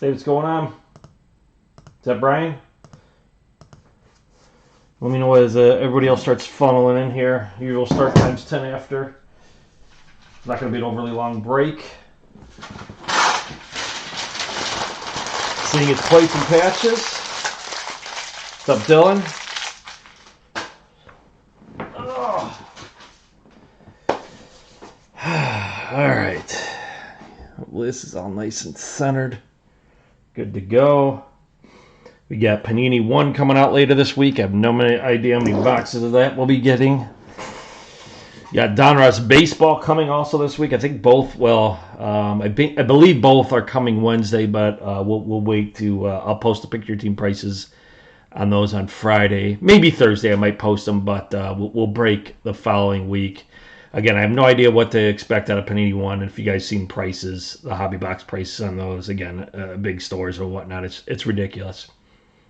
Hey, what's going on? Is that Brian? Let me know as everybody else starts funneling in here. Usual start time's 10 after. It's not going to be an overly long break. Seeing its plates and patches. What's up, Dylan? Oh. All right. Well, this is all nice and centered. Good to go. We got Panini 1 coming out later this week. I have no idea how many boxes of that we'll be getting. Got Donruss Baseball coming also this week. I think both, I believe both are coming Wednesday, but we'll wait to, I'll post the pick your team prices on those on Friday. Maybe Thursday I might post them, but we'll break the following week. Again, I have no idea what to expect out of Panini 1. And if you guys seen prices, the hobby box prices on those, again, big stores or whatnot, it's ridiculous.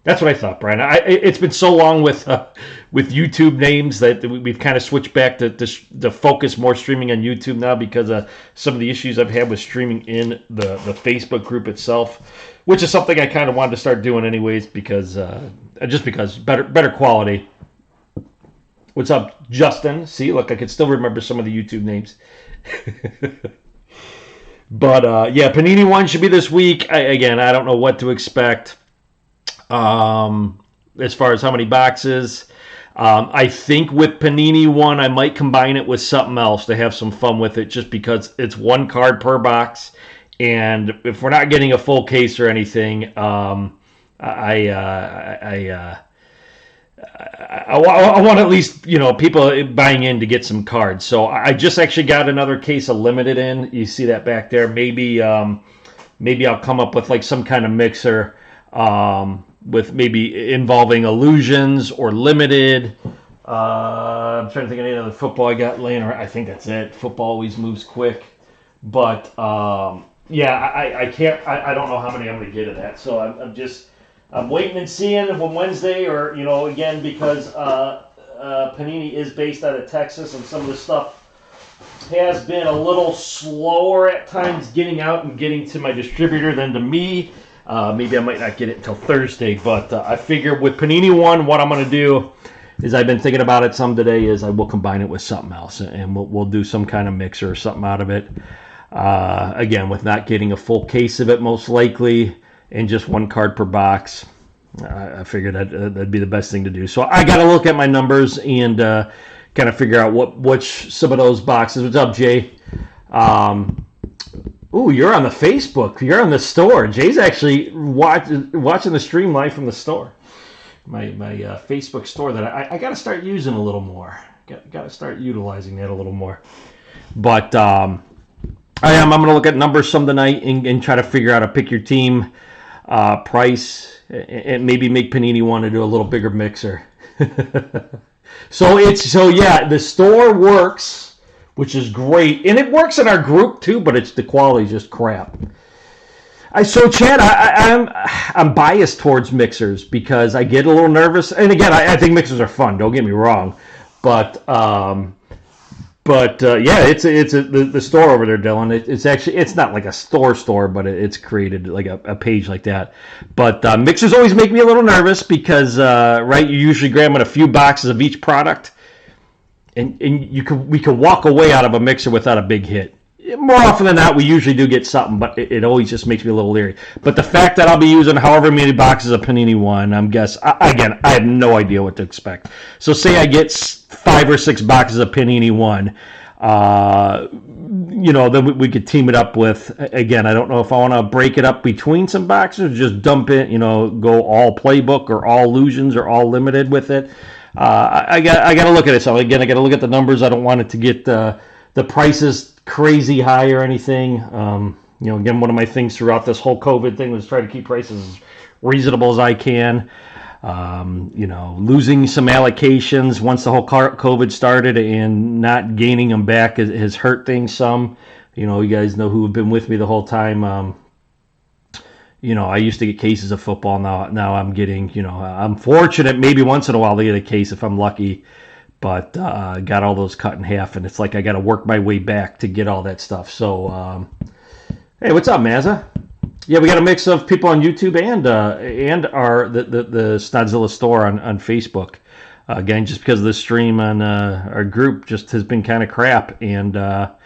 That's what I thought, Brian. It's been so long with YouTube names that we've kind of switched back to focus more streaming on YouTube now because of some of the issues I've had with streaming in the Facebook group itself, which is something I kind of wanted to start doing anyways because better quality. What's up, Justin? See, look, I can still remember some of the YouTube names. But Panini 1 should be this week. I don't know what to expect. As far as how many boxes, I think with Panini 1, I might combine it with something else to have some fun with it, just because it's one card per box, and if we're not getting a full case or anything, I want at least people buying in to get some cards. So I just actually got another case of limited in. You see that back there? Maybe I'll come up with like some kind of mixer. With maybe involving illusions or limited. I'm trying to think of any other football I got laying around. I think that's it. Football always moves quick. But, I can't, I don't know how many I'm going to get of that. So I'm waiting and seeing when Wednesday or, again, because Panini is based out of Texas and some of the stuff has been a little slower at times getting out and getting to my distributor than to me. Maybe I might not get it until Thursday, but I figure with Panini 1, what I'm going to do is I've been thinking about it some today is I will combine it with something else, and we'll do some kind of mixer or something out of it. Again, with not getting a full case of it most likely and just one card per box, I figured that'd be the best thing to do. So I got to look at my numbers and kind of figure out which some of those boxes. What's up, Jay? Ooh, you're on the Facebook. You're on the store. Jay's actually watching the stream live from the store. My Facebook store that I got to start using a little more. Got to start utilizing that a little more. But I'm going to look at numbers some tonight and try to figure out a pick your team price and maybe make Panini want to do a little bigger mixer. The store works, which is great, and it works in our group too. But the quality's just crap. Chad, I'm biased towards mixers because I get a little nervous, and again, I think mixers are fun. Don't get me wrong, but it's the store over there, Dylan. It's not like a store, but it's created like a page like that. But mixers always make me a little nervous because you're usually grabbing a few boxes of each product. And we can walk away out of a mixer without a big hit. More often than not, we usually do get something, but it always just makes me a little leery. But the fact that I'll be using however many boxes of Panini 1, I have no idea what to expect. So say I get 5 or 6 boxes of Panini 1, then we could team it up with, again, I don't know if I want to break it up between some boxes or just dump it, go all playbook or all illusions or all limited with it. I got to look at it. So again, I got to look at the numbers. I don't want it to get the prices crazy high or anything. Again, one of my things throughout this whole COVID thing was try to keep prices as reasonable as I can. Losing some allocations once the whole COVID started and not gaining them back has hurt things some. You guys know who have been with me the whole time. I used to get cases of football. Now I'm getting, I'm fortunate maybe once in a while to get a case if I'm lucky, but got all those cut in half, and it's like I got to work my way back to get all that stuff. So, hey, what's up, Mazza? Yeah, we got a mix of people on YouTube and our the Snodzilla store on Facebook. Again, just because the stream on our group just has been kind of crap, and it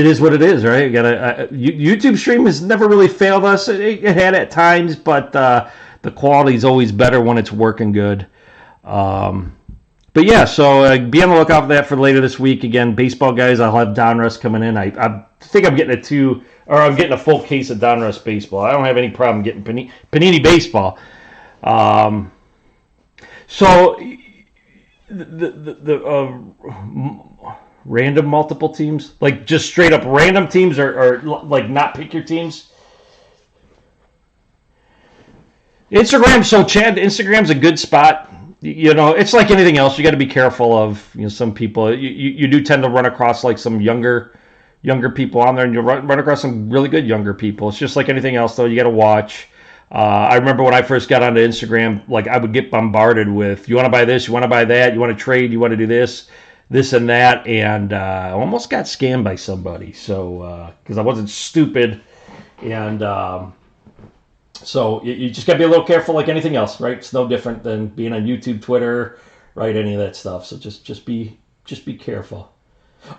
is what it is, right? YouTube stream has never really failed us. It had at times, but the quality is always better when it's working good. But yeah, so be on the lookout for that for later this week. Again, baseball guys, I'll have Donruss coming in. I think I'm getting I'm getting a full case of Donruss baseball. I don't have any problem getting Panini baseball. So the random multiple teams, like just straight up random teams, or like not pick your teams. Instagram. So Chad, Instagram's a good spot. It's like anything else. You got to be careful of, some people. You do tend to run across like some younger people on there, and you run across some really good younger people. It's just like anything else, though. You got to watch. I remember when I first got onto Instagram, like I would get bombarded with, you want to buy this, you want to buy that, you want to trade, you want to do this and that, and I almost got scammed by somebody. So because I wasn't stupid, and so you just got to be a little careful, like anything else, right? It's no different than being on YouTube, Twitter, right? Any of that stuff. So just be careful.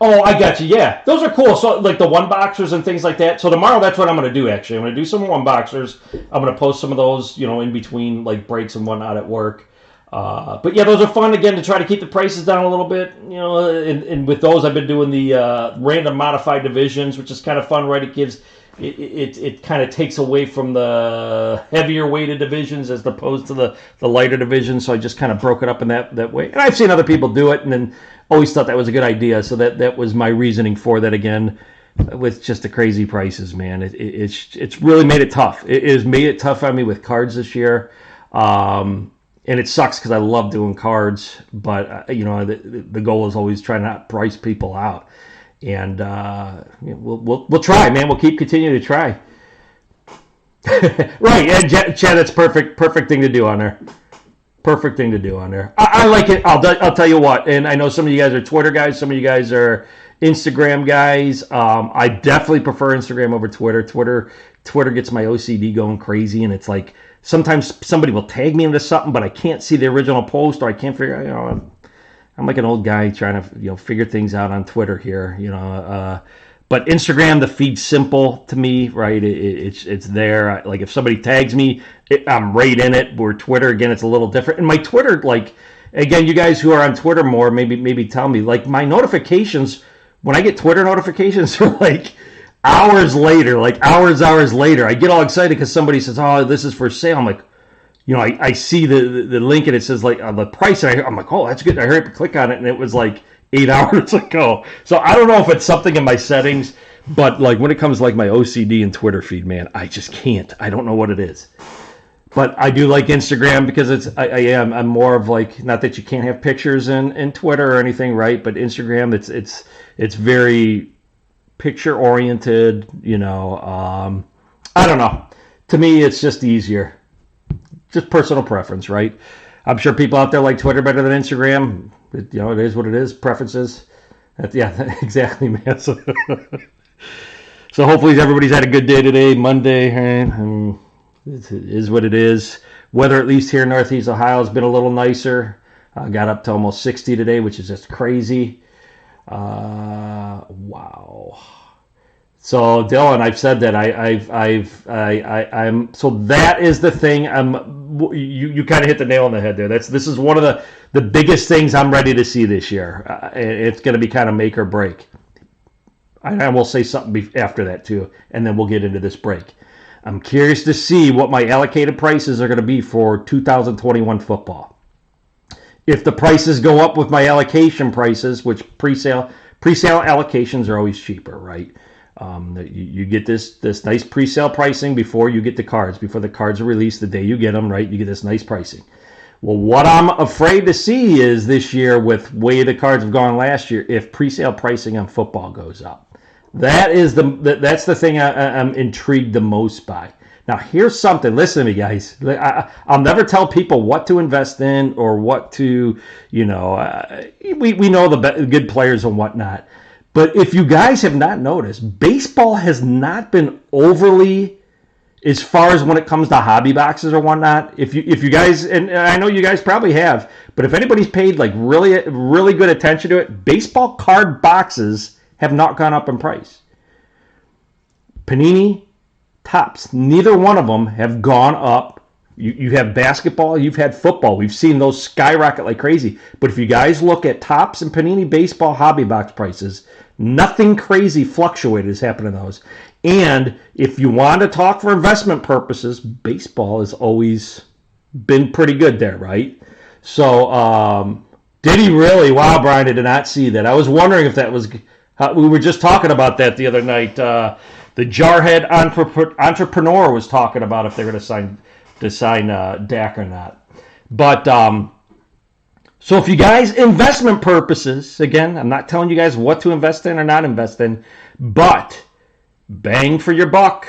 Oh, I got you. Yeah, those are cool. So like the one boxers and things like that. So tomorrow, that's what I'm going to do. Actually, I'm going to do some one boxers. I'm going to post some of those, in between like breaks and whatnot at work. But yeah, those are fun again to try to keep the prices down a little bit. And with those, I've been doing the random modified divisions, which is kind of fun, right? It gives. It kind of takes away from the heavier weighted divisions as opposed to the lighter divisions. So I just kind of broke it up in that way. And I've seen other people do it, and then always thought that was a good idea. So that was my reasoning for that. Again, with just the crazy prices, man, it's really made it tough. It has made it tough on me with cards this year, and it sucks because I love doing cards, but the goal is always trying to not price people out. And we'll try, man. We'll continuing to try. Right, yeah, Chad, that's perfect thing to do on there. Perfect thing to do on there. I like it. I'll tell you what, and I know some of you guys are Twitter guys, some of you guys are Instagram guys. I definitely prefer Instagram over Twitter. Twitter gets my OCD going crazy, and it's like sometimes somebody will tag me into something, but I can't see the original post, or I can't figure out, I'm like an old guy trying to figure things out on Twitter here, but Instagram, the feed's simple to me, right? It's there. Like if somebody tags me, I'm right in it. Where Twitter, again, it's a little different. And my Twitter, like again, you guys who are on Twitter more, maybe tell me, like my notifications, when I get Twitter notifications, are like hours later, I get all excited because somebody says, "Oh, this is for sale." I'm like, I see the link and it says like the price, and I'm like, oh, that's good. I heard to click on it, and it was like 8 hours ago. So I don't know if it's something in my settings, but like when it comes to like my OCD and Twitter feed, man, I just can't. I don't know what it is. But I do like Instagram because I'm more of like, not that you can't have pictures in Twitter or anything, right? But Instagram, it's very picture oriented. I don't know. To me, it's just easier. Just personal preference, right? I'm sure people out there like Twitter better than Instagram. It is what it is. Preferences. Yeah, exactly, man. So hopefully everybody's had a good day today, Monday. Right? It is what it is. Weather, at least here in Northeast Ohio, has been a little nicer. Got up to almost 60 today, which is just crazy. Wow. So Dylan, I've said that I'm. So that is the thing. You kind of hit the nail on the head there. This is one of the biggest things I'm ready to see this year. It's going to be kind of make or break. I will say something after that too, and then we'll get into this break. I'm curious to see what my allocated prices are going to be for 2021 football. If the prices go up with my allocation prices, which pre-sale allocations are always cheaper, right? You get this nice pre-sale pricing before you get the cards, before the cards are released, the day you get them, right? You get this nice pricing. Well, what I'm afraid to see is this year, with way the cards have gone last year, if pre-sale pricing on football goes up. That's the thing I'm intrigued the most by. Now, here's something. Listen to me, guys. I'll never tell people what to invest in or what to, we know the good players and whatnot. But if you guys have not noticed, baseball has not been overly, as far as when it comes to hobby boxes or whatnot. If you guys, and I know you guys probably have, but if anybody's paid like really good attention to it, baseball card boxes have not gone up in price. Panini, Topps, neither one of them have gone up. You have basketball, you've had football. We've seen those skyrocket like crazy. But if you guys look at Topps and Panini baseball hobby box prices, nothing crazy fluctuated has happened in those. And if you want to talk for investment purposes, baseball has always been pretty good there, right? So, did he really? Wow, Brian, I did not see that. I was wondering if that was... we were just talking about that the other night. The Jarhead entrepreneur was talking about if they're going to sign Dak or not. But so if you guys, investment purposes, again, I'm not telling you guys what to invest in or not invest in, but bang for your buck,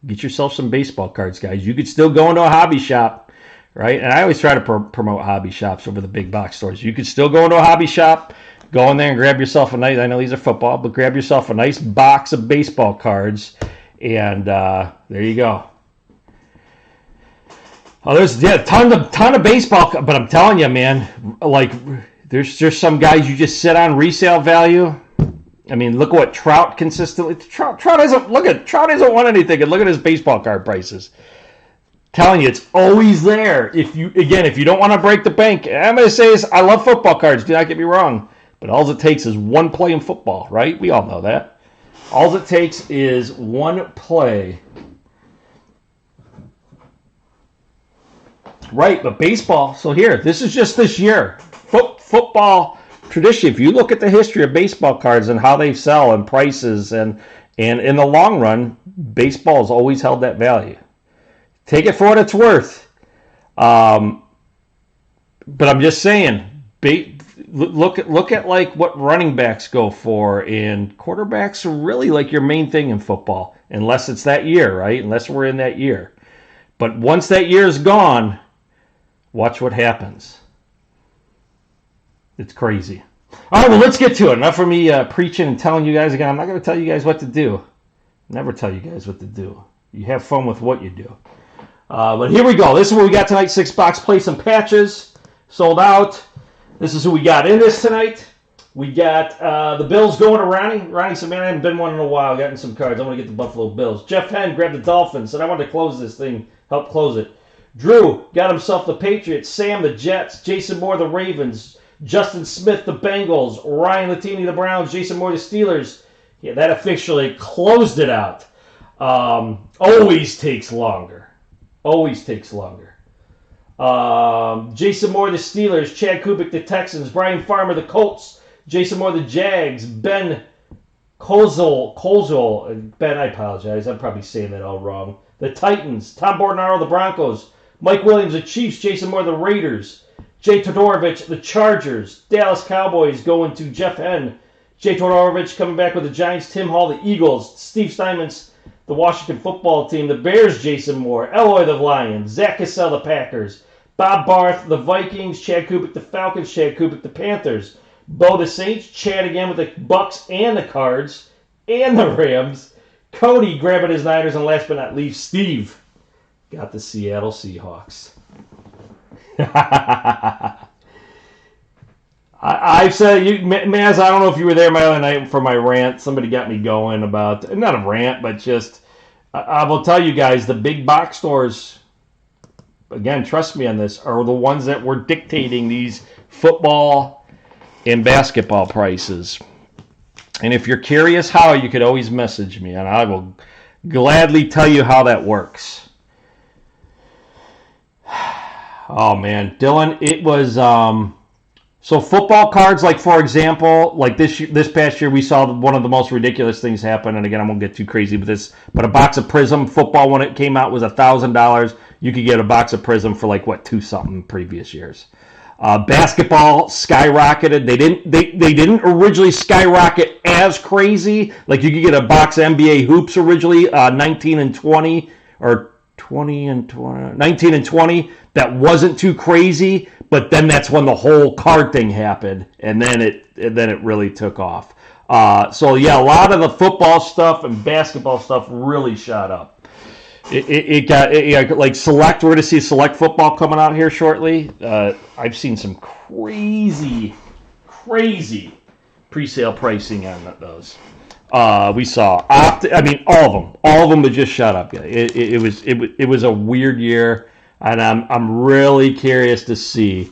get yourself some baseball cards, guys. You could still go into a hobby shop, right? And I always try to promote hobby shops over the big box stores. You could still go into a hobby shop. Go in there and grab yourself a nice, I know these are football, but grab yourself a nice box of baseball cards, and there you go. Oh, there's ton of baseball, but I'm telling you, man, like there's just some guys you just sit on resale value. I mean, look at what Trout consistently. Trout hasn't won anything, and look at his baseball card prices. Telling you, it's always there. If you don't want to break the bank, I'm going to say is I love football cards. Do not get me wrong. But all it takes is one play in football, right? We all know that. All it takes is one play. Right, but baseball, so here, this is just this year. Football tradition, if you look at the history of baseball cards and how they sell and prices, and in the long run, baseball has always held that value. Take it for what it's worth. But I'm just saying, look at like what running backs go for, and quarterbacks are really like your main thing in football, unless it's that year, right? Unless we're in that year. But once that year is gone, watch what happens. It's crazy. All right, well, let's get to it. Enough for me preaching and telling you guys again. I'm not going to tell you guys what to do. Never tell you guys what to do. You have fun with what you do. But here we go. This is what we got tonight. 6-box place and patches. Sold out. This is who we got in this tonight. We got the Bills going to Ronnie. Ronnie said, man, I haven't been one in a while. Gotten some cards. I want to get the Buffalo Bills. Jeff Henn grabbed the Dolphins. Said, I want to close this thing. Help close it. Drew got himself the Patriots. Sam, the Jets. Jason Moore, the Ravens. Justin Smith, the Bengals. Ryan Latini, the Browns. Jason Moore, the Steelers. Yeah, that officially closed it out. Always takes longer. Always takes longer. Jason Moore, the Steelers. Chad Kubik, the Texans. Brian Farmer, the Colts. Jason Moore, the Jags. Ben Kozel. Ben, I apologize. I'm probably saying that all wrong. The Titans. Tom Bordenaro, the Broncos. Mike Williams, the Chiefs. Jason Moore, the Raiders. Jay Todorovich, the Chargers. Dallas Cowboys going to Jeff Henn. Jay Todorovich coming back with the Giants. Tim Hall, the Eagles. Steve Steinmetz, the Washington football team. The Bears, Jason Moore. Eloy, the Lions. Zach Cassell, the Packers. Bob Barth, the Vikings. Chad Kubik, the Falcons. Chad Kubik, the Panthers. Bo, the Saints. Chad again with the Bucks and the Cards and the Rams. Cody grabbing his Niners. And last but not least, Steve got the Seattle Seahawks. I've said, Maz, I don't know if you were there my other night for my rant. Somebody got me going about, not a rant, but just, I will tell you guys, the big box stores, again, trust me on this, are the ones that were dictating these football and basketball prices. And if you're curious how, you could always message me, and I will gladly tell you how that works. Oh, man. Dylan, it was... So football cards, like, for example, like this past year, we saw one of the most ridiculous things happen. And again, I won't get too crazy with this, but a box of Prism football, when it came out, was $1,000. You could get a box of Prism for like, what, $2-something previous years. Basketball skyrocketed. They didn't originally skyrocket as crazy. Like, you could get a box of NBA hoops originally, 19 and 20, or 20 and 20, 19 and 20. That wasn't too crazy, but then that's when the whole card thing happened, and then it really took off. So yeah, a lot of the football stuff and basketball stuff really shot up. It got like select. We're going to see select football coming out here shortly. I've seen some crazy pre-sale pricing on those. We saw all of them would just shut up. It was a weird year, and I'm really curious to see.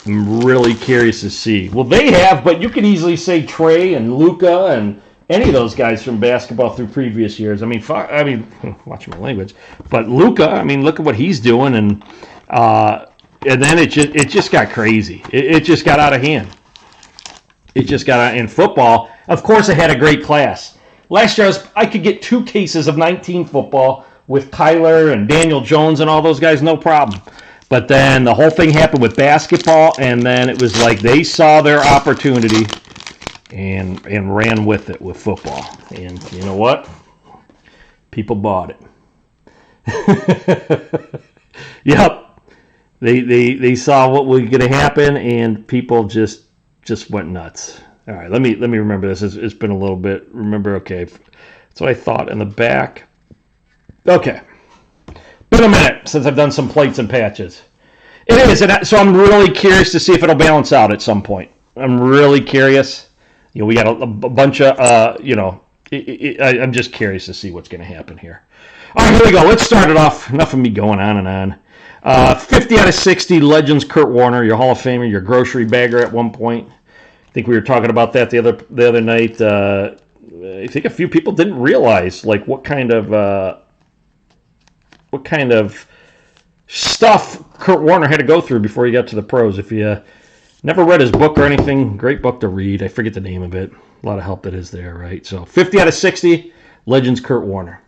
Well, they have, but you could easily say Trey and Luca and any of those guys from basketball through previous years. Watch my language, but Luca. Look at what he's doing, and then it just got crazy. It just got out of hand. It just got out in football. Of course, I had a great class. Last year, I could get 2 cases of 19 football with Tyler and Daniel Jones and all those guys, no problem. But then the whole thing happened with basketball, and then it was like they saw their opportunity and ran with it with football. And you know what? People bought it. Yep. They saw what was going to happen, and people just went nuts. All right, let me remember this. It's been a little bit. Remember, okay. That's what I thought in the back. Okay. Been a minute since I've done some plates and patches. It is, and so I'm really curious to see if it'll balance out at some point. I'm really curious. We got a bunch of, I'm just curious to see what's going to happen here. All right, here we go. Let's start it off. Enough of me going on and on. 50 out of 60 Legends Kurt Warner, your Hall of Famer, your grocery bagger at one point. I think we were talking about that the other night. I think a few people didn't realize what kind of stuff Kurt Warner had to go through before he got to the pros. If you never read his book or anything, great book to read. I forget the name of it. A lot of help that is there, right? So 50 out of 60, Legends Kurt Warner.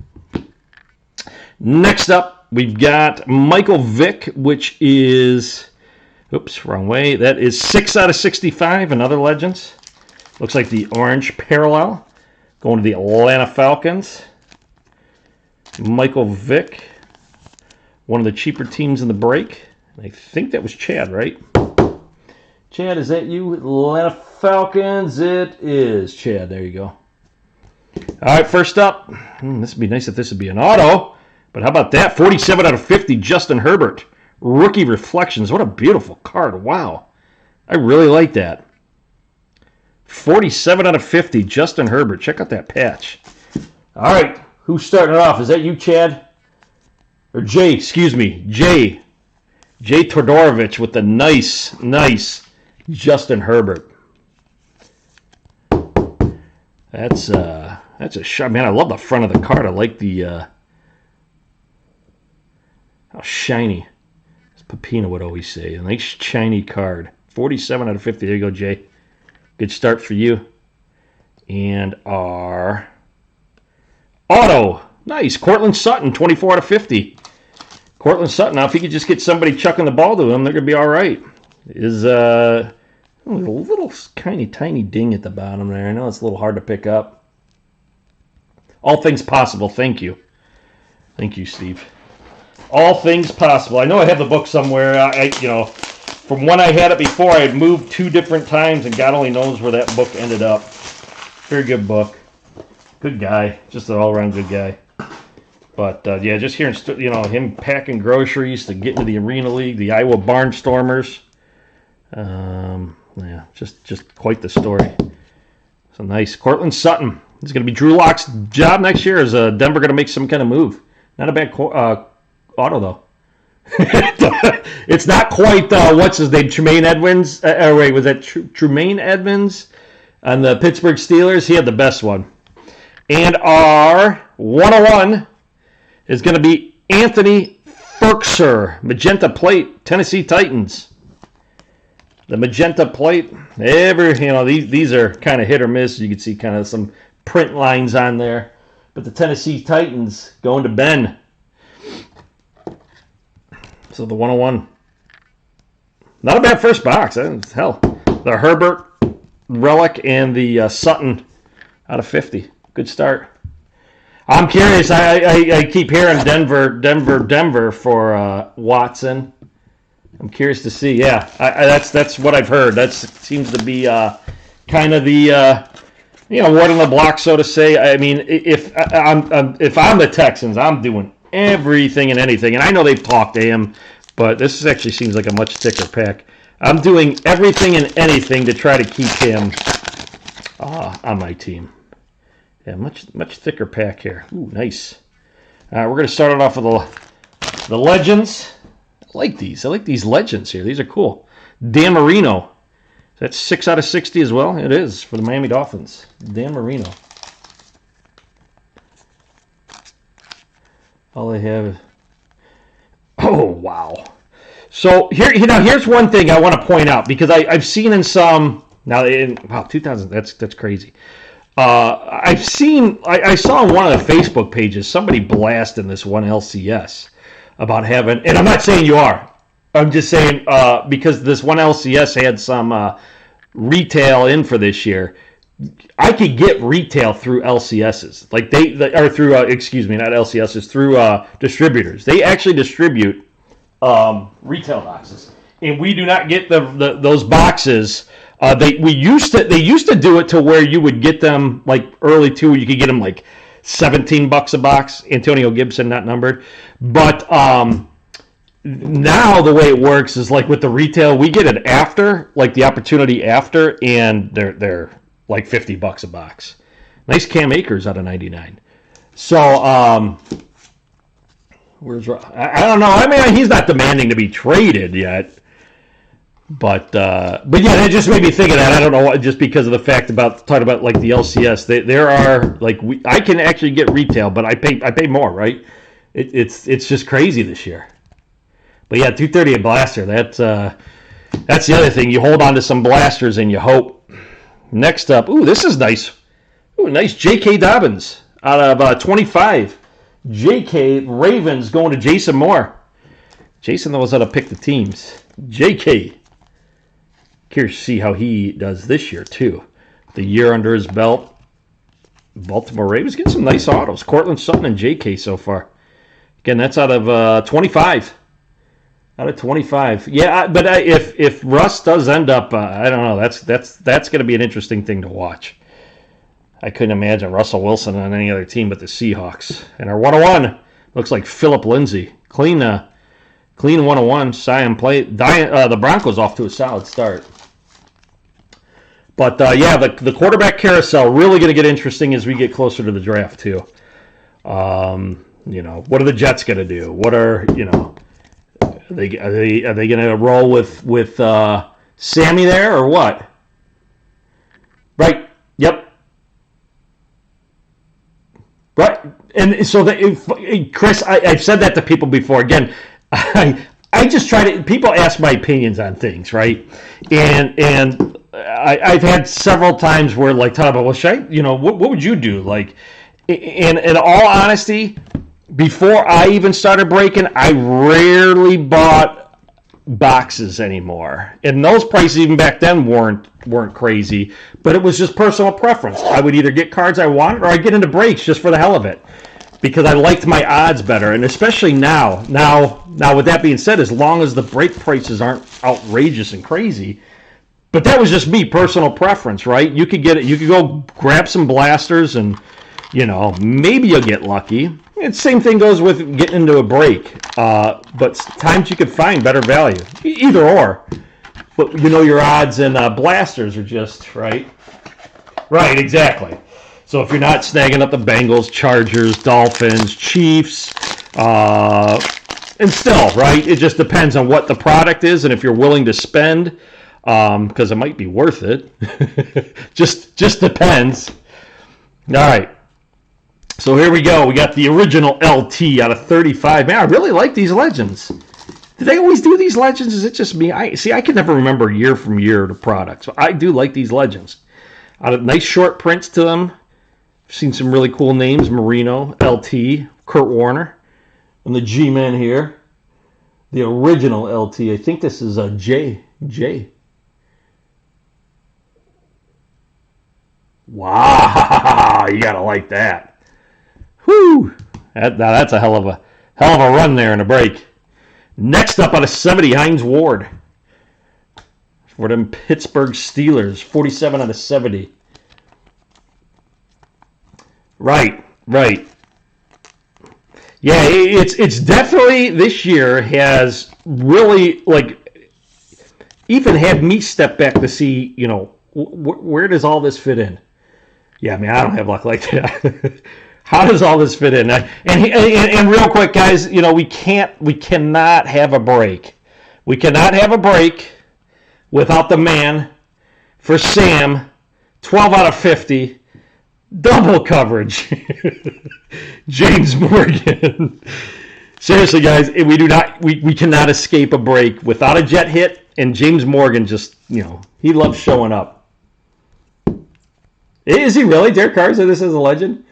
Next up, we've got Michael Vick, which is, oops, wrong way. That is 6 out of 65, another Legends. Looks like the orange parallel. Going to the Atlanta Falcons. Michael Vick. One of the cheaper teams in the break. I think that was Chad, right? Chad, is that you? Atlanta Falcons. It is Chad. There you go. All right, first up. This would be nice if this would be an auto. But how about that? 47 out of 50, Justin Herbert. Rookie Reflections. What a beautiful card. Wow. I really like that. 47 out of 50, Justin Herbert. Check out that patch. All right. Who's starting it off? Is that you, Chad? Or Jay, excuse me, Jay Todorovich with the nice Justin Herbert. That's a shot, man. I love the front of the card. I like the how shiny. As Pepino would always say, a nice shiny card. 47 out of 50. There you go, Jay. Good start for you. And our auto. Nice. Cortland Sutton, 24 out of 50. Cortland Sutton. Now, if he could just get somebody chucking the ball to him, they're going to be all right. Is a little tiny ding at the bottom there. I know it's a little hard to pick up. All things possible. Thank you. Thank you, Steve. All things possible. I know I have the book somewhere. From when I had it before, I had moved 2 different times, and God only knows where that book ended up. Very good book. Good guy. Just an all-around good guy. But, just hearing, him packing groceries to get into the Arena League, the Iowa Barnstormers. Just quite the story. So nice. Cortland Sutton. This is going to be Drew Lock's job next year. Is Denver going to make some kind of move? Not a bad auto, though. It's not quite, what's his name, Tremaine Edmonds? Was that Tremaine Edmonds on the Pittsburgh Steelers? He had the best one. And our 101 is going to be Anthony Ferkser, Magenta Plate, Tennessee Titans. The Magenta Plate, these are kind of hit or miss. You can see kind of some print lines on there. But the Tennessee Titans going to Ben. So the 101. Not a bad first box. Hell, the Herbert Relic and the Sutton out of 50. Good start. I'm curious. I keep hearing Denver for Watson. I'm curious to see. Yeah, that's what I've heard. That seems to be kind kind of the word on the block, so to say. I mean, if I'm the Texans, I'm doing everything and anything. And I know they've talked to him, but this actually seems like a much thicker pack. I'm doing everything and anything to try to keep him on my team. Yeah, much thicker pack here. Ooh, nice. All right, we're going to start it off with the Legends. I like these. I like these Legends here. These are cool. Dan Marino. That's 6 out of 60 as well. It is for the Miami Dolphins. Dan Marino. All they have is... Oh, wow. So here's one thing I want to point out, because I've seen in some... Now, 2000, that's crazy. I saw on one of the Facebook pages somebody blasting this one LCS about having... And I'm not saying you are. I'm just saying because this one LCS had some retail in for this year. I could get retail through LCSs, like through not LCSs, through distributors. They actually distribute retail boxes, and we do not get those boxes. They used to do it to where you would get them like early too. You could get them like $17 a box. Antonio Gibson, not numbered, but now the way it works is like with the retail, we get it after, like the opportunity after, and they're like $50 a box. Nice Cam Akers out of 99. So where's I don't know. I mean, he's not demanding to be traded yet, but yeah, that just made me think of that. I don't know, just because of the fact about talking about like the LCS. There are like I can actually get retail, but I pay more, right? It's just crazy this year. But yeah, 230 a blaster. That's the other thing. You hold on to some blasters and you hope. Next up, ooh, this is nice. Ooh, nice J.K. Dobbins out of 25. J.K. Ravens going to Jason Moore. Jason knows how to pick the teams. J.K. Curious to see how he does this year, too. The year under his belt. Baltimore Ravens getting some nice autos. Cortland Sutton and J.K. so far. Again, that's out of 25. Out of 25. Yeah, but if Russ does end up, I don't know. That's going to be an interesting thing to watch. I couldn't imagine Russell Wilson on any other team but the Seahawks. And our 101 looks like Philip Lindsay. Clean 101. Sion play. The Broncos off to a solid start. But yeah, the quarterback carousel really going to get interesting as we get closer to the draft too. What are the Jets going to do? What are Are they going to roll with Sammy there or what? Right. Yep. Right. And so Chris, I've said that to people before. Again, I just try to. People ask my opinions on things, right? And I've had several times where like talk about, well, should I, what would you do? Like, in all honesty. Before I even started breaking, I rarely bought boxes anymore. And those prices even back then weren't crazy, but it was just personal preference. I would either get cards I wanted or I'd get into breaks just for the hell of it because I liked my odds better. And especially now with that being said, as long as the break prices aren't outrageous and crazy, but that was just me, personal preference, right? You could go grab some blasters and, maybe you'll get lucky. And same thing goes with getting into a break. But times you could find better value. Either or. But your odds and blasters are just, right? Right, exactly. So if you're not snagging up the Bengals, Chargers, Dolphins, Chiefs, and still, right, it just depends on what the product is and if you're willing to spend, because it might be worth it. just depends. All right. So here we go. We got the original LT out of 35. Man, I really like these Legends. Do they always do these Legends? Is it just me? I can never remember year from year the product. So I do like these Legends. Nice short prints to them. I've seen some really cool names. Marino, LT, Kurt Warner. And the G-Man here. The original LT. I think this is a J. Wow. You got to like that. Whew! That's a hell of a run there in a break. Next up out of 70, Hines Ward. for them Pittsburgh Steelers. 47 out of 70. Right. Yeah, it's definitely this year has really, like, even had me step back to see, you know, where does all this fit in? Yeah, I mean, I don't have luck like that. How does all this fit in? And real quick, guys, you know, we cannot have a break. We cannot have a break without the man for Sam, 12 out of 50, double coverage. James Morgan. Seriously, guys, we cannot escape a break without a jet hit, and James Morgan just, you know, he loves showing up. Is he really? Derek Carr said this is a legend?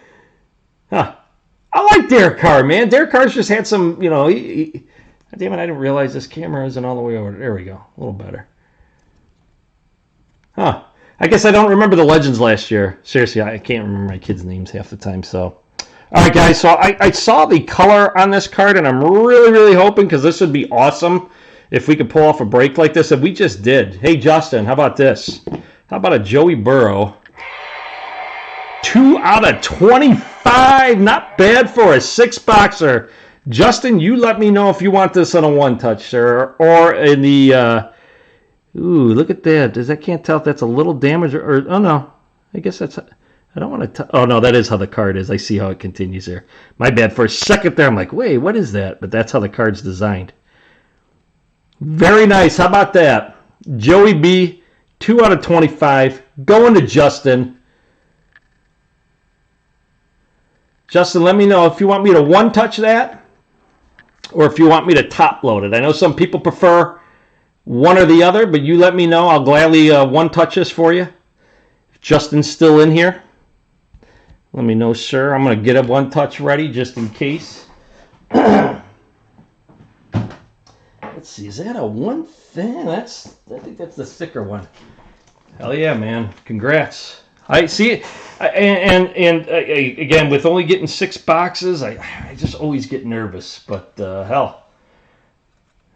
Huh. I like Derek Carr, man. Derek Carr's just had some, you know, damn it, I didn't realize this camera isn't all the way over. There we go. A little better. Huh. I guess I don't remember the legends last year. Seriously, I can't remember my kids' names half the time, so. All right, guys, so I saw the color on this card, and I'm really, really hoping, because this would be awesome if we could pull off a break like this, and we just did. Hey, Justin, how about this? How about a Joey Burrow? 2 out of 25. Not bad for a 6-boxer. Justin, you let me know if you want this on a one-touch, sir, or in the... ooh, look at that. I can't tell if that's a little damage or oh, no. I guess that's... I don't want to... oh, no, that is how the card is. I see how it continues here. My bad. For a second there, I'm like, wait, what is that? But that's how the card's designed. Very nice. How about that? Joey B, 2 out of 25. Going to Justin. Justin, let me know if you want me to one-touch that or if you want me to top-load it. I know some people prefer one or the other, but you let me know. I'll gladly one-touch this for you. If Justin's still in here, let me know, sir. I'm going to get a one-touch ready just in case. Let's see. Is that a one thing? I think that's the thicker one. Hell yeah, man. Congrats. I see it. And again, with only getting 6 boxes, I just always get nervous. But hell,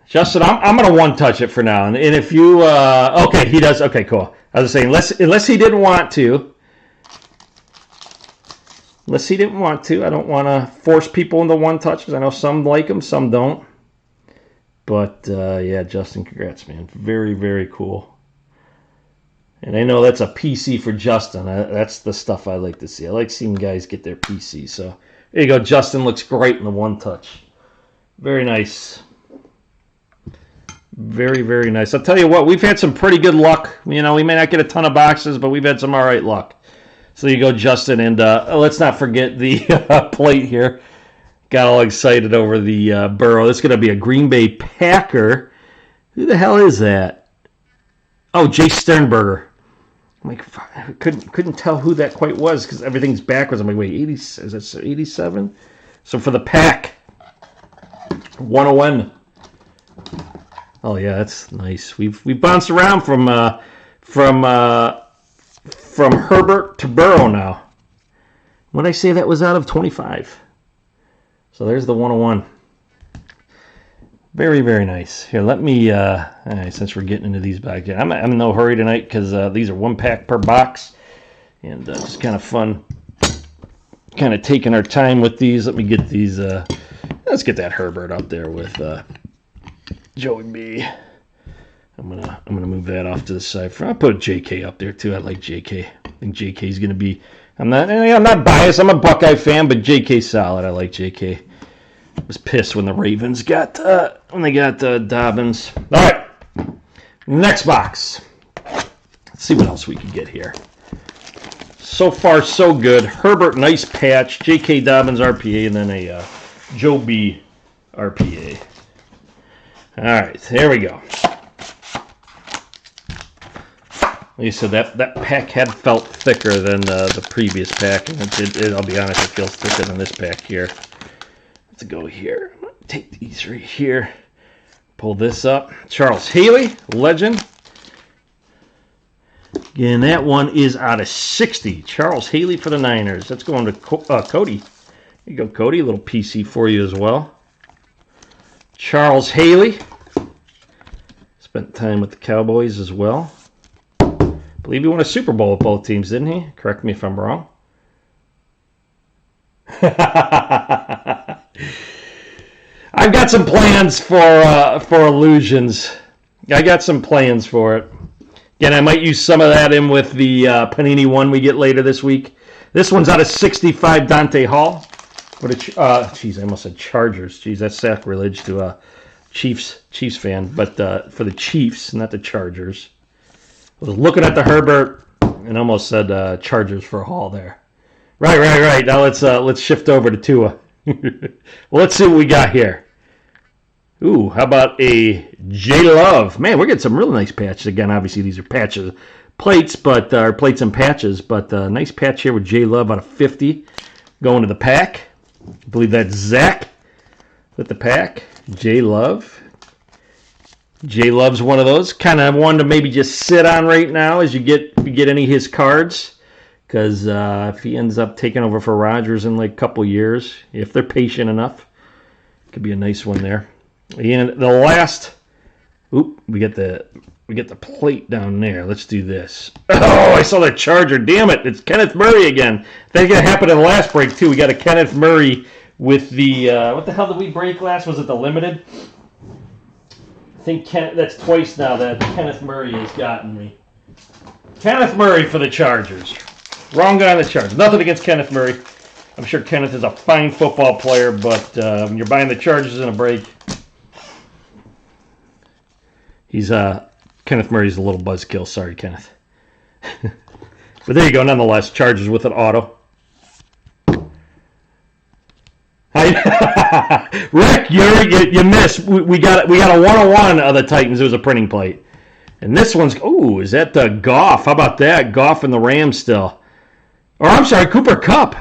Justin, I'm gonna one-touch it for now. And if you okay, he does. Okay, cool. I was saying, unless he didn't want to. I don't want to force people into one-touches. I know some like them, some don't. But yeah, Justin, congrats, man. Very, very cool. And I know that's a PC for Justin. That's the stuff I like to see. I like seeing guys get their PC. So there you go. Justin looks great in the one-touch. Very nice. Very, very nice. I'll tell you what, we've had some pretty good luck. You know, we may not get a ton of boxes, but we've had some all right luck. So there you go, Justin. And let's not forget the plate here. Got all excited over the Burrow. This is going to be a Green Bay Packer. Who the hell is that? Oh, Jay Sternberger. I'm like, I couldn't tell who that quite was because everything's backwards. I'm like, wait, 80, is that 87? So for the Pack, 101. Oh yeah, that's nice. We've bounced around from Herbert to Burrow now. What did I say that was out of 25? So there's the 101. Very, very nice. Here, let me, since we're getting into these back, I'm in no hurry tonight because these are 1 pack per box. And it's kind of fun, kind of taking our time with these. Let me get these, let's get that Herbert up there with Joey B. I'm gonna move that off to the side. I'll put JK up there too. I like JK. I think JK's gonna be, I'm not biased. I'm a Buckeye fan, but JK's solid. I like JK. I was pissed when the Ravens got Dobbins. All right, next box. Let's see what else we can get here. So far, so good. Herbert, nice patch. J.K. Dobbins RPA, and then a Joe B RPA. All right, there we go. Like I said, that pack had felt thicker than the previous pack, and I'll be honest, it feels thicker than this pack here. Let's go here. Take these right here. Pull this up. Charles Haley, legend. Again, that one is out of 60. Charles Haley for the Niners. That's going to Cody. There you go, Cody. A little PC for you as well. Charles Haley. Let's Spent time with the Cowboys as well. I believe he won a Super Bowl with both teams, didn't he? Correct me if I'm wrong. I've got some plans for illusions. I got some plans for it. Again, I might use some of that in with the Panini one we get later this week. This one's out of 65 Dante Hall. Geez, I almost said Chargers. Geez, that's sacrilege to a Chiefs fan. But for the Chiefs, not the Chargers. I was looking at the Herbert and almost said Chargers for Hall there. Right. Now let's shift over to Tua. Well, let's see what we got here. Ooh, how about a J Love? Man, we're getting some really nice patches. Again, obviously these are plates and patches, but nice patch here with J Love out of 50 going to the pack. I believe that's Zach with the pack. J Love. J Love's one of those. Kind of one to maybe just sit on right now as you get any of his cards. Because if he ends up taking over for Rodgers in like a couple years, if they're patient enough, could be a nice one there. And the last, we get the plate down there. Let's do this. Oh, I saw that Charger. Damn it! It's Kenneth Murray again. That's gonna happen in the last break too. We got a Kenneth Murray with the what the hell did we break last? Was it the limited? I think that's twice now that Kenneth Murray has gotten me. Kenneth Murray for the Chargers. Wrong guy on the Chargers. Nothing against Kenneth Murray. I'm sure Kenneth is a fine football player, but when you're buying the Chargers in a break, he's Kenneth Murray's a little buzzkill. Sorry, Kenneth. But there you go. Nonetheless, Chargers with an auto. Rick, you missed. We got a 101 of the Titans. It was a printing plate, and this one's is that Goff? How about that? Goff and the Rams still. Or I'm sorry, Cooper Kupp.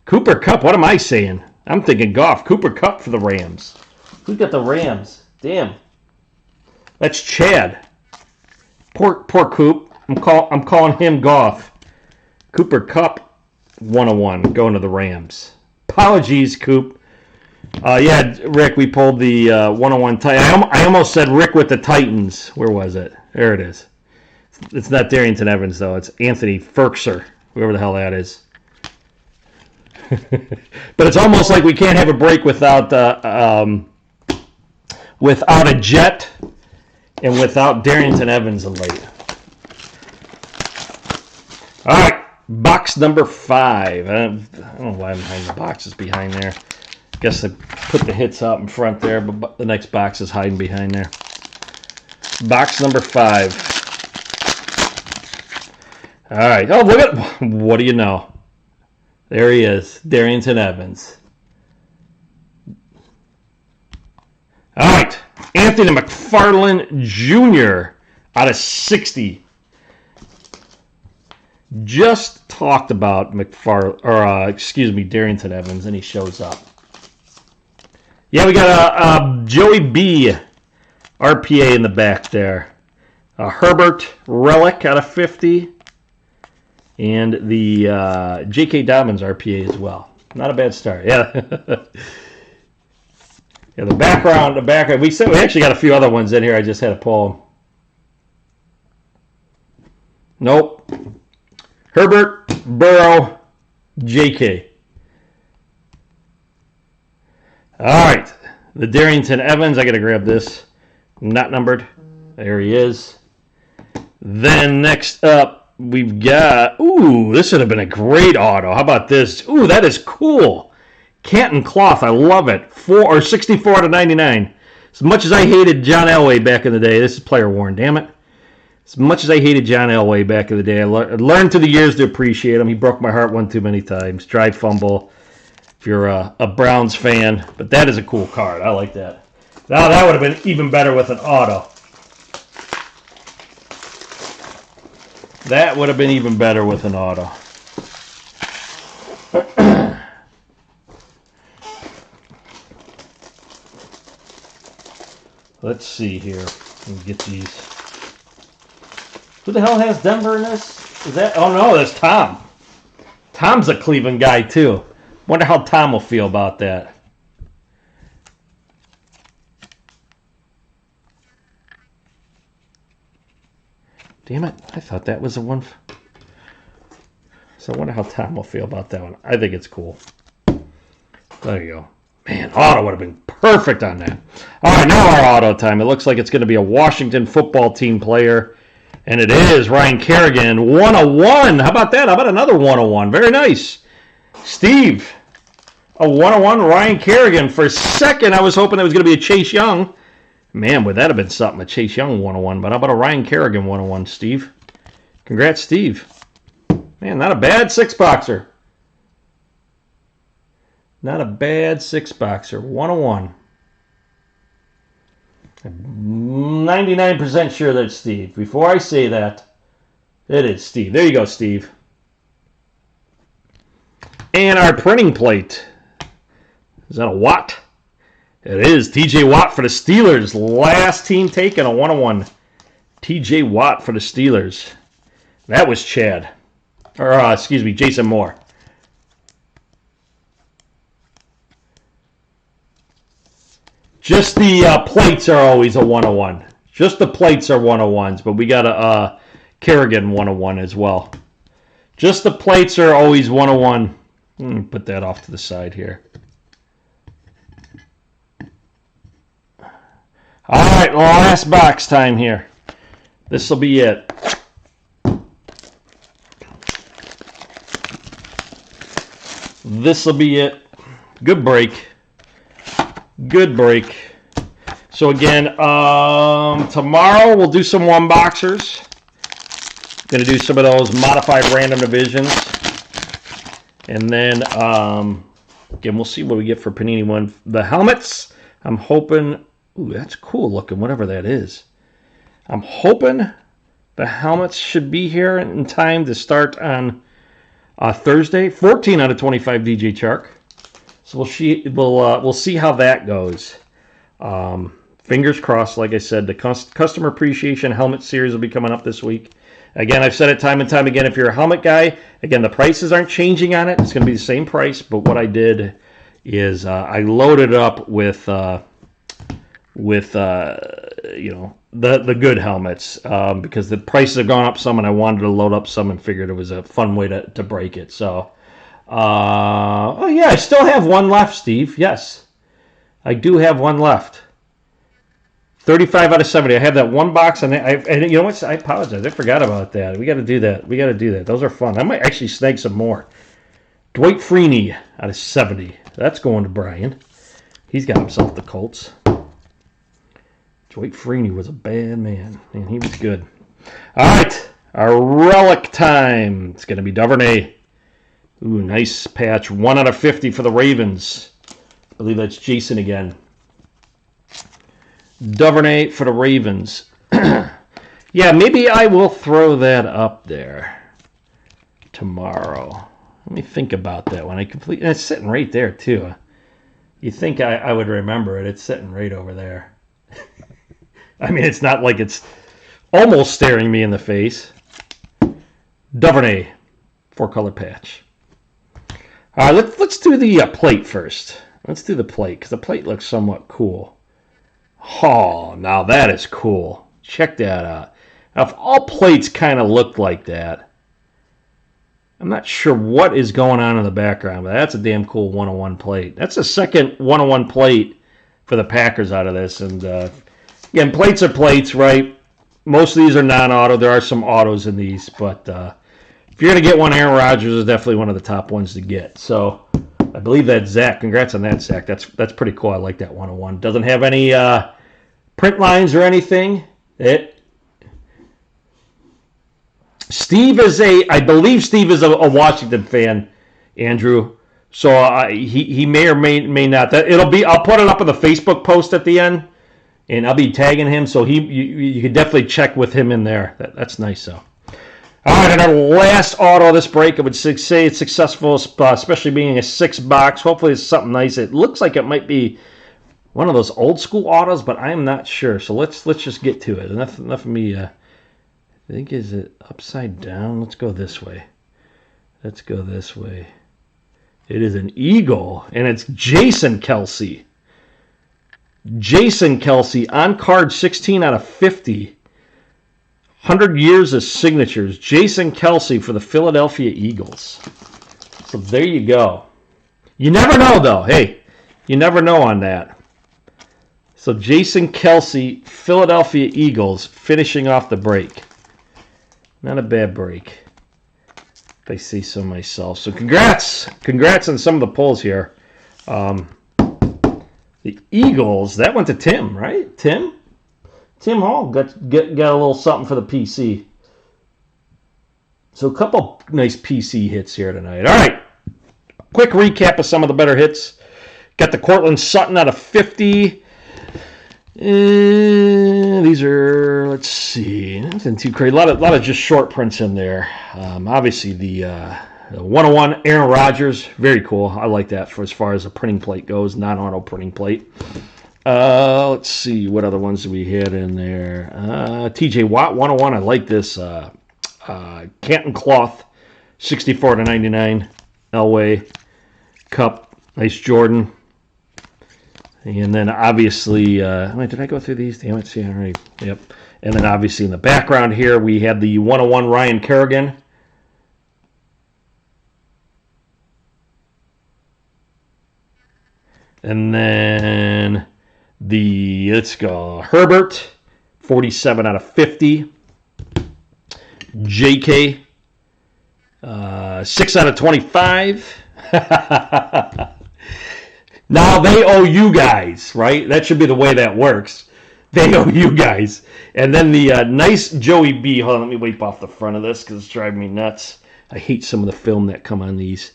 Cooper Kupp. What am I saying? I'm thinking Goff. Cooper Kupp for the Rams. Who's got the Rams? Damn. That's Chad. Poor Coop. I'm calling him Goff. Cooper Kupp, 101, going to the Rams. Apologies, Coop. Yeah, Rick, we pulled the 101 Titans. I almost said Rick with the Titans. Where was it? There it is. It's not Darrington Evans, though. It's Anthony Ferkser, whoever the hell that is. But it's almost like we can't have a break without a Jet and without Darrington Evans of late. All right, box number 5. I don't know why I'm hiding the boxes behind there. Guess I put the hits out in front there, but the next box is hiding behind there. Box number 5. All right. Oh, look at, what do you know? There he is, Darrington Evans. All right, Anthony McFarland Jr. out of 60. Just talked about Darrington Evans, and he shows up. Yeah, we got a Joey B. RPA in the back there. Herbert Relic out of 50. And the J.K. Dobbins RPA as well. Not a bad start. Yeah. Yeah, the background. We actually got a few other ones in here. I just had to pull them. Nope. Herbert, Burrow, J.K. All right. The Darrington Evans. I got to grab this. Not numbered. There he is. Then next up, we've got, this would have been a great auto. How about this? That is cool. Canton Cloth, I love it. 64 out of 99. As much as I hated John Elway back in the day, this is player worn, damn it. As much as I hated John Elway back in the day, I learned through the years to appreciate him. He broke my heart one too many times. Dry fumble, if you're a Browns fan. But that is a cool card. I like that. Now that would have been even better with an auto. That would have been even better with an auto. Let's see here. Let me get these. Who the hell has Denver in this? Is that? Oh no, that's Tom. Tom's a Cleveland guy too. Wonder how Tom will feel about that. Damn it. I thought that was the one. So I wonder how Tom will feel about that one. I think it's cool. There you go. Man, auto would have been perfect on that. All right, now our auto time. It looks like it's going to be a Washington football team player. And it is Ryan Kerrigan, 101. How about that? How about another 101? Very nice. Steve, a 101 Ryan Kerrigan. For a second, I was hoping it was going to be a Chase Young. Man, would that have been something, a Chase Young 101. But how about a Ryan Kerrigan 101, Steve? Congrats, Steve. Man, not a bad six-boxer. Not a bad six-boxer. 101. 99% sure that's Steve. Before I say that, it is Steve. There you go, Steve. And our printing plate. Is that a Watt? It is. TJ Watt for the Steelers. Last team taken, a 101. TJ Watt for the Steelers. That was Chad. Or, excuse me, Jason Moore. Just the plates are always a 101. Just the plates are 101s, but we got a Kerrigan 101 as well. Just the plates are always 101. Put that off to the side here. All right, last box time here. This will be it. This will be it. Good break. Good break. So again, tomorrow we'll do some one-boxers. Going to do some of those modified random divisions. And then, again, we'll see what we get for Panini one. The helmets, I'm hoping... Ooh, that's cool looking, whatever that is. I'm hoping the helmets should be here in time to start on Thursday. 14 out of 25 DJ Chark. So we'll see how that goes. Fingers crossed, like I said, the Customer Appreciation Helmet Series will be coming up this week. Again, I've said it time and time again, if you're a helmet guy, again, the prices aren't changing on it. It's going to be the same price, but what I did is I loaded up with the good helmets because the prices have gone up some, and I wanted to load up some and figured it was a fun way to break it. So, oh yeah, I still have one left, Steve. Yes, I do have one left. 35 out of 70. I have that one box, and you know what? I apologize. I forgot about that. We got to do that. We got to do that. Those are fun. I might actually snag some more. Dwight Freeney out of 70. That's going to Brian. He's got himself the Colts. Dwight Freeney was a bad man, and he was good. All right, our relic time. It's going to be Duvernay. Ooh, nice patch. 1 out of 50 for the Ravens. I believe that's Jason again. Duvernay for the Ravens. Yeah, maybe I will throw that up there tomorrow. Let me think about that when I complete. And it's sitting right there, too. You think I would remember it. It's sitting right over there. I mean, it's not like it's almost staring me in the face. Duvernay, 4-color patch. All right, let's do the plate first. Let's do the plate, because the plate looks somewhat cool. Oh, now that is cool. Check that out. Now, if all plates kind of look like that, I'm not sure what is going on in the background, but that's a damn cool 101 plate. That's the second 101 plate for the Packers out of this. And, again, plates are plates, right? Most of these are non-auto. There are some autos in these, but if you're going to get one, Aaron Rodgers is definitely one of the top ones to get. So I believe that's Zach. Congrats on that, Zach. That's pretty cool. I like that 101. Doesn't have any print lines or anything. I believe Steve is a Washington fan, Andrew. So he may or may not. I'll put it up on the Facebook post at the end, and I'll be tagging him. So you can definitely check with him in there. That's nice, though. All right, and our last auto of this break, I would say it's successful, especially being a 6-box. Hopefully it's something nice. It looks like it might be one of those old school autos, but I'm not sure. So let's just get to it. Enough of me. I think, is it upside down? Let's go this way. Let's go this way. It is an eagle, and it's Jason Kelsey. Jason Kelsey on card 16 out of 50. 100 years of signatures. Jason Kelsey for the Philadelphia Eagles. So there you go. You never know, though. Hey, you never know on that. So Jason Kelsey, Philadelphia Eagles, finishing off the break. Not a bad break, if I say so myself. So congrats on some of the pulls here. The Eagles, that went to Tim, right? Tim Hall got a little something for the PC. So a couple nice PC hits here tonight. All right, quick recap of some of the better hits. Got the Cortland Sutton out of 50. These are, let's see, nothing too crazy. A lot of just short prints in there. Obviously the 101 Aaron Rodgers, very cool. I like that for as far as a printing plate goes, non-auto printing plate. Let's see, what other ones do we had in there? TJ Watt 101, I like this. Canton Cloth 64/99 Elway Cup, nice Jordan. And then obviously, wait, did I go through these? Damn it, see, all right, yep. And then obviously in the background here, we had the 101 Ryan Kerrigan. And then let's go, Herbert, 47 out of 50. JK, 6 out of 25. Now they owe you guys, right? That should be the way that works. They owe you guys. And then the nice Joey B. Hold on, let me wipe off the front of this because it's driving me nuts. I hate some of the film that come on these.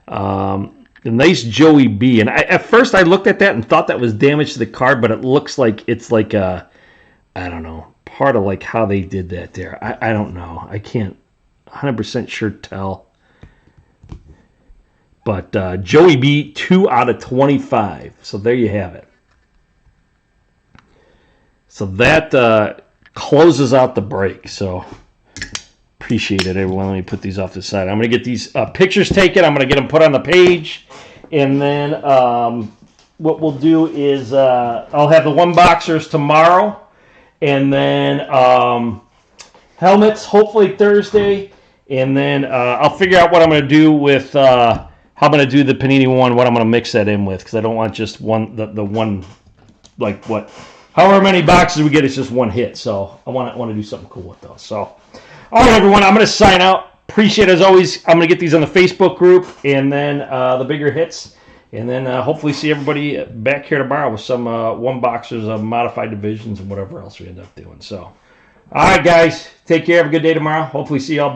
The nice Joey B. And at first I looked at that and thought that was damage to the card, but it looks like it's like a, I don't know, part of like how they did that there. I don't know. I can't 100% sure tell. But Joey B, 2 out of 25. So there you have it. So that closes out the break. So appreciate it, everyone. Let me put these off the side. I'm going to get these pictures taken. I'm going to get them put on the page. And then what we'll do is I'll have the one boxers tomorrow. And then helmets hopefully Thursday. And then I'll figure out what I'm going to do with... how I'm going to do the Panini one, what I'm going to mix that in with, because I don't want just one, the one, like what, however many boxes we get, it's just one hit. So I want to do something cool with those. So, all right, everyone, I'm going to sign out. Appreciate it as always. I'm going to get these on the Facebook group and then the bigger hits. And then hopefully see everybody back here tomorrow with some one boxers of modified divisions and whatever else we end up doing. So, all right, guys, take care. Have a good day tomorrow. Hopefully see y'all.